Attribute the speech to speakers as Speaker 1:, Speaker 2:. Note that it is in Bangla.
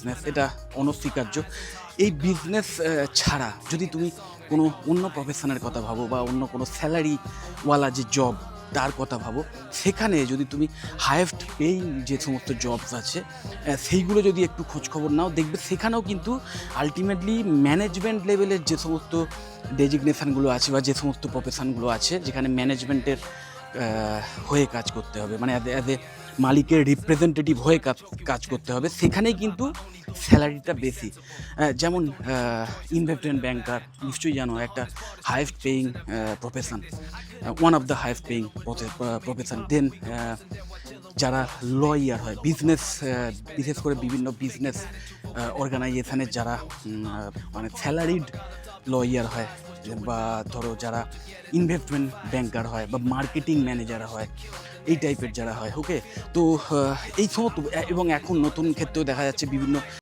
Speaker 1: বিজনেস, এটা অনস্বীকার্য। এই বিজনেস ছাড়া যদি তুমি কোনো অন্য প্রফেশনের কথা ভাবো বা অন্য কোনো স্যালারিওয়ালা যে জব তার কথা ভাবো, সেখানে যদি তুমি হায়েস্ট পেইং যে সমস্ত জবস আছে সেইগুলো যদি একটু খোঁজখবর নাও, দেখবে সেখানেও কিন্তু আলটিমেটলি ম্যানেজমেন্ট লেভেলের যে সমস্ত ডেজিগনেশানগুলো আছে বা যে সমস্ত প্রফেশনগুলো আছে যেখানে ম্যানেজমেন্টের হয়ে কাজ করতে হবে, মানে অ্যাজ এ মালিকের রিপ্রেজেন্টেটিভ হয়ে কাজ করতে হবে, সেখানেই কিন্তু স্যালারিটা বেশি। যেমন ইনভেস্টমেন্ট ব্যাংকার, নিশ্চয়ই জানো, একটা highest paying profession, one of the highest paying profession. Then যারা লয়ার হয়, বিজনেস, বিশেষ করে বিভিন্ন বিজনেস অর্গানাইজেশনের যারা মানে স্যালারিড লয়ার হয়, বা ধরো যারা ইনভেস্টমেন্ট ব্যাংকার হয় বা মার্কেটিং ম্যানেজার হয়, এই টাইপের যারা হয়, ওকে। তো এই সমস্ত, এবং এখন নতুন ক্ষেত্রেও দেখা যাচ্ছে বিভিন্ন